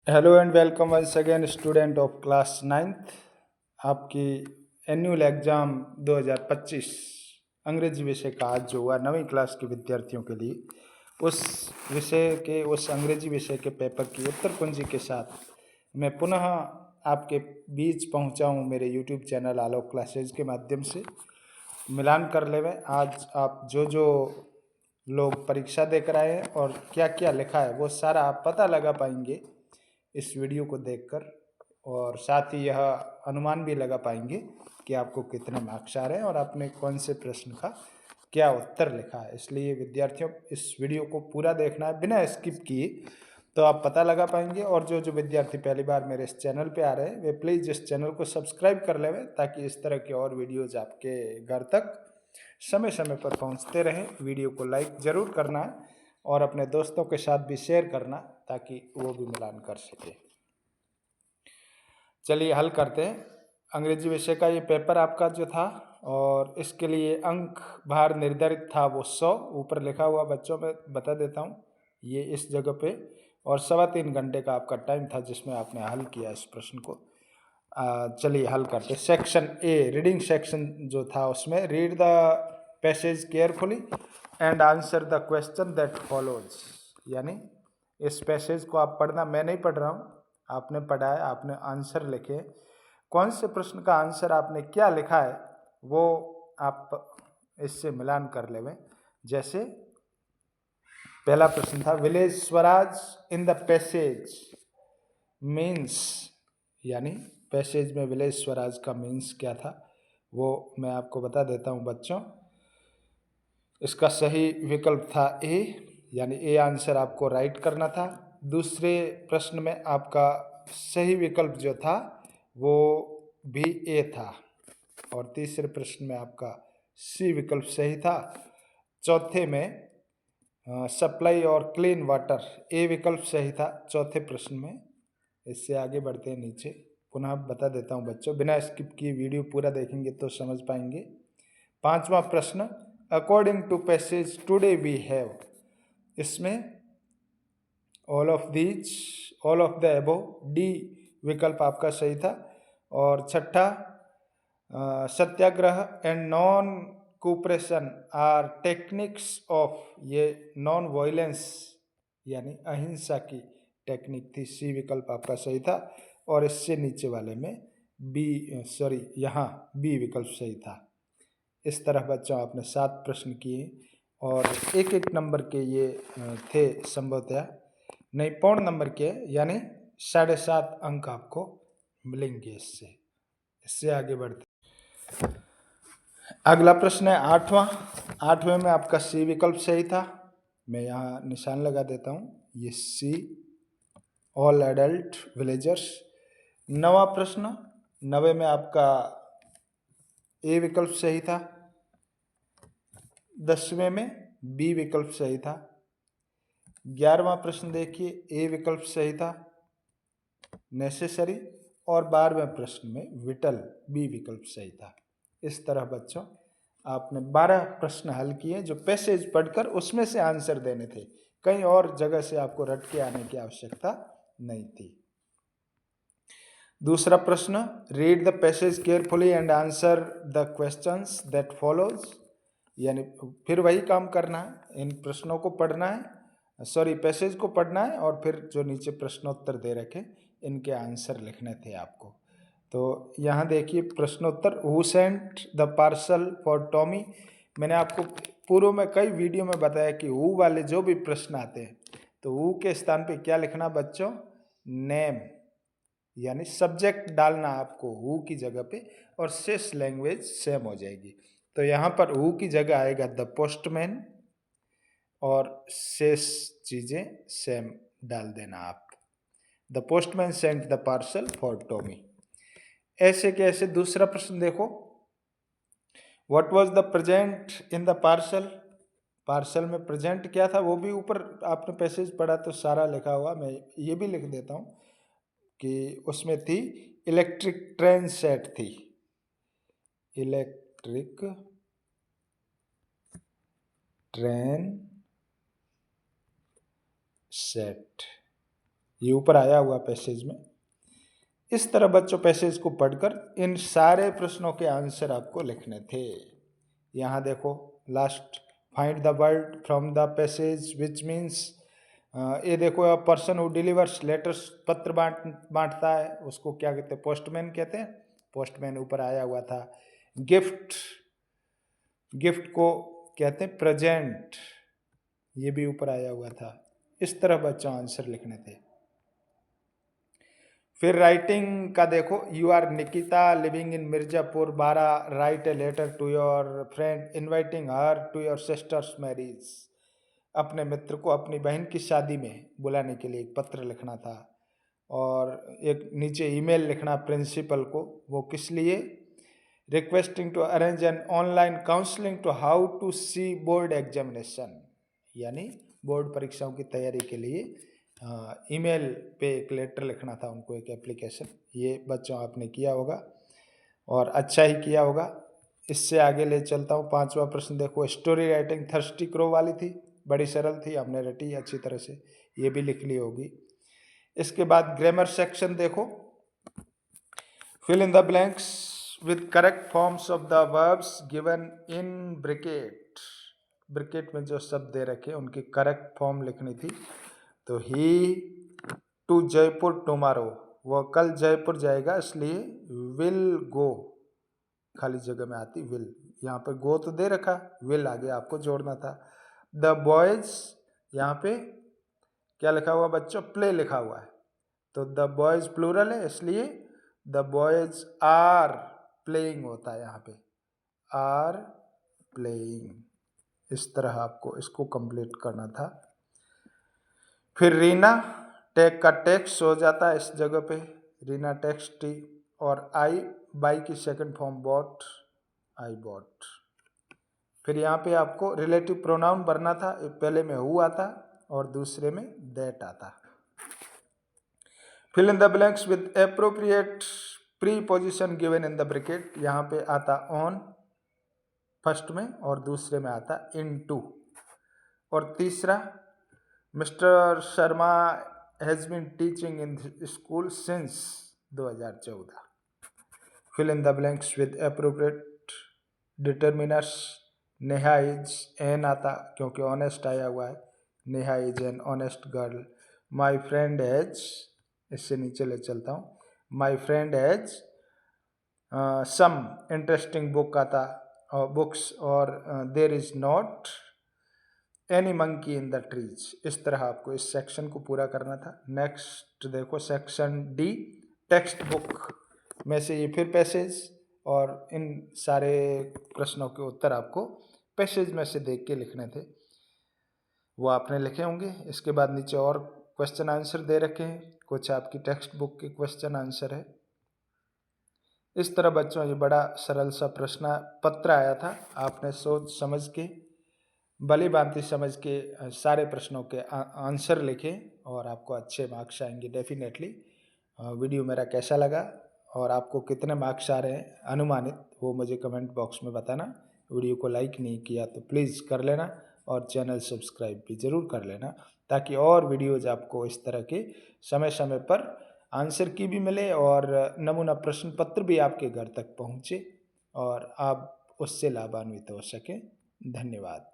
Hello and welcome once again student of class 9th। आपकी annual exam 2025 अंग्रेजी विषय का आज जो हुआ 9वीं क्लास के विद्यार्थियों के लिए उस अंग्रेजी विषय के पेपर की उत्तर कुंजी के साथ मैं पुनः आपके बीच पहुंचा हूं मेरे यूट्यूब चैनल आलोक क्लासेज के माध्यम से। मिलान कर लेवे आज आप जो लोग परीक्षा देकर आए हैं और क्या क्या लिखा है वो सारा आप पता लगा पाएंगे इस वीडियो को देखकर, और साथ ही यह अनुमान भी लगा पाएंगे कि आपको कितने मार्क्स आ रहे हैं और आपने कौन से प्रश्न का क्या उत्तर लिखा है। इसलिए विद्यार्थियों इस वीडियो को पूरा देखना है बिना स्किप किए, तो आप पता लगा पाएंगे। और जो विद्यार्थी पहली बार मेरे इस चैनल पे आ रहे हैं वे प्लीज़ इस चैनल को सब्सक्राइब कर लेवें ताकि इस तरह के और वीडियोज आपके घर तक समय समय पर पहुंचते रहें। वीडियो को लाइक ज़रूर करना है और अपने दोस्तों के साथ भी शेयर करना ताकि वो भी मिलान कर सके। चलिए हल करते हैं। अंग्रेजी विषय का ये पेपर आपका जो था और इसके लिए अंक भार निर्धारित था वो 100 ऊपर लिखा हुआ बच्चों में बता देता हूँ ये इस जगह पे, और 3.25 घंटे का आपका टाइम था जिसमें आपने हल किया इस प्रश्न को। चलिए हल करते। सेक्शन ए रीडिंग सेक्शन जो था उसमें read the passage carefully and answer the question that follows, यानी इस पैसेज को आप पढ़ना, मैं नहीं पढ़ रहा हूँ, आपने पढ़ा है, आपने आंसर लिखे। कौन से प्रश्न का आंसर आपने क्या लिखा है वो आप इससे मिलान कर लेवें। जैसे पहला प्रश्न था village Swaraj in the passage means, यानी पैसेज में विलेज स्वराज का मीन्स क्या था वो मैं आपको बता देता हूँ बच्चों। इसका सही विकल्प था ए, यानी ए आंसर आपको राइट करना था। दूसरे प्रश्न में आपका सही विकल्प जो था वो भी ए था, और तीसरे प्रश्न में आपका सी विकल्प सही था। चौथे में सप्लाई और क्लीन वाटर, ए विकल्प सही था चौथे प्रश्न में। इससे आगे बढ़ते हैं नीचे, पुनः बता देता हूँ बच्चों, बिना स्किप किए वीडियो पूरा देखेंगे तो समझ पाएंगे। पांचवा प्रश्न according to passage today we have, इसमें all of the above, D विकल्प आपका सही था। और छठा Satyagraha and non cooperation are techniques of, ये नॉन वायलेंस यानी अहिंसा की टेक्निक थी, सी विकल्प आपका सही था। और इससे नीचे वाले में यहाँ बी विकल्प सही था। इस तरह बच्चों आपने 7 प्रश्न किए और एक एक नंबर के ये थे संभवतः, नहीं पौन नंबर के, यानी 7.5 अंक आपको मिलेंगे इससे आगे बढ़ते। अगला प्रश्न है 8वां में आपका सी विकल्प सही था, मैं यहाँ निशान लगा देता हूँ, ये सी ऑल एडल्ट विलेजर्स। 9वां प्रश्न, 9 में आपका ए विकल्प सही था। 10वें में बी विकल्प सही था। 11वां प्रश्न देखिए, ए विकल्प सही था नेसेसरी, और 12वें प्रश्न में विटल, बी विकल्प सही था। इस तरह बच्चों आपने 12 प्रश्न हल किए जो पैसेज पढ़कर उसमें से आंसर देने थे, कहीं और जगह से आपको रट के आने की आवश्यकता नहीं थी। दूसरा प्रश्न read the passage carefully and answer the questions that follows, यानी फिर वही काम करना है, इन प्रश्नों को पढ़ना है, पैसेज को पढ़ना है और फिर जो नीचे प्रश्नोत्तर दे रखे इनके आंसर लिखने थे आपको। तो यहाँ देखिए प्रश्नोत्तर, who sent the parcel for Tommy, मैंने आपको पूर्व में कई वीडियो में बताया कि हु वाले जो भी प्रश्न आते हैं तो हु के स्थान पे क्या लिखना बच्चों, नेम, यानी सब्जेक्ट डालना आपको हु की जगह पे, और शेष लैंग्वेज सेम हो जाएगी। तो यहाँ पर हु की जगह आएगा द पोस्टमैन और शेष चीज़ें सेम डाल देना आप। The postman sent the parcel for Tommy. ऐसे के ऐसे दूसरा प्रश्न देखो, what was the present in the parcel, parcel में प्रेजेंट क्या था वो भी ऊपर आपने पैसेज पढ़ा तो सारा लिखा हुआ, मैं ये भी लिख देता हूँ कि उसमें थी इलेक्ट्रिक ट्रेन सेट थी, इलेक्ट्रिक ट्रेन सेट। ये ऊपर आया हुआ पैसेज में। इस तरह बच्चों पैसेज को पढ़कर इन सारे प्रश्नों के आंसर आपको लिखने थे। यहाँ देखो last, find the word from the passage which means, ये देखो पर्सन हु डिलीवर्स लेटर्स, पत्र बांटता है, उसको क्या कहते हैं? पोस्टमैन कहते हैं। पोस्टमैन ऊपर आया हुआ था। गिफ्ट, गिफ्ट को कहते हैं प्रेजेंट, ये भी ऊपर आया हुआ था। इस तरह बच्चों आंसर लिखने थे। फिर राइटिंग का देखो, you are Nikita living in Mirzapur 12, write a letter to your friend inviting her to your sister's marriage. अपने मित्र को अपनी बहन की शादी में बुलाने के लिए एक पत्र लिखना था। और एक नीचे ईमेल लिखना प्रिंसिपल को, वो किस लिए? Requesting to arrange an online counselling to how to see board examination, यानी बोर्ड परीक्षाओं की तैयारी के लिए ईमेल पे एक लेटर लिखना था उनको, एक एप्लीकेशन। ये बच्चों आपने किया होगा और अच्छा ही किया होगा। इससे आगे ले चलता हूँ। 5वां प्रश्न देखो, स्टोरी राइटिंग थर्स्टी क्रो वाली थी, बड़ी सरल थी, हमने रटी अच्छी तरह से, ये भी लिख ली होगी। इसके बाद ग्रामर सेक्शन देखो, fill in the blanks with correct forms of the verbs given in bracket. Bracket में जो शब्द दे रखे उनकी करेक्ट फॉर्म लिखनी थी। तो ही टू जयपुर टुमारो, वो कल जयपुर जाएगा, इसलिए विल गो खाली जगह में आती विल, यहाँ पे गो तो दे रखा, विल आगे आपको जोड़ना था। द बॉयज, यहाँ पे क्या लिखा हुआ बच्चों? प्ले लिखा हुआ है, तो द बॉयज प्लूरल है, इसलिए द बॉयज आर प्लेइंग होता है, यहाँ पे आर प्लेइंग। इस तरह आपको इसको कंप्लीट करना था। फिर रीना, टेक का टेक्स्ट हो जाता है इस जगह पे, रीना टेक्स टी, और आई बाई की second form bought, I bought. फिर यहाँ पे आपको रिलेटिव प्रोनाउन भरना था, पहले में हु आता और दूसरे में दैट आता। Fill in the blanks with appropriate preposition given in the bracket, यहाँ पे आता ऑन फर्स्ट में और दूसरे में आता इनटू। और तीसरा, mister Sharma has been teaching in school since 2014। Fill in the blanks with appropriate determiners, Neha is an आता क्योंकि ऑनेस्ट आया हुआ है, Neha is an honest girl. My friend has, इससे नीचे ले चलता हूँ, my friend has some interesting book आता बुक्स, और there is not any monkey in the trees. इस तरह आपको इस सेक्शन को पूरा करना था। नेक्स्ट देखो सेक्शन डी, टेक्स्ट बुक में से ये फिर पैसेज, और इन सारे प्रश्नों के उत्तर आपको पैसेज में से देख के लिखने थे, वो आपने लिखे होंगे। इसके बाद नीचे और क्वेश्चन आंसर दे रखे हैं, कुछ आपकी टेक्स्ट बुक के क्वेश्चन आंसर है। इस तरह बच्चों ये बड़ा सरल सा प्रश्न पत्र आया था, आपने सोच समझ के भली भांति समझ के सारे प्रश्नों के आंसर लिखें और आपको अच्छे मार्क्स आएंगे डेफिनेटली। वीडियो मेरा कैसा लगा और आपको कितने मार्क्स आ रहे हैं अनुमानित, वो मुझे कमेंट बॉक्स में बताना। वीडियो को लाइक नहीं किया तो प्लीज़ कर लेना और चैनल सब्सक्राइब भी ज़रूर कर लेना, ताकि और वीडियोज़ आपको इस तरह के समय समय पर आंसर की भी मिले और नमूना प्रश्न पत्र भी आपके घर तक पहुँचे और आप उससे लाभान्वित हो सकें। धन्यवाद।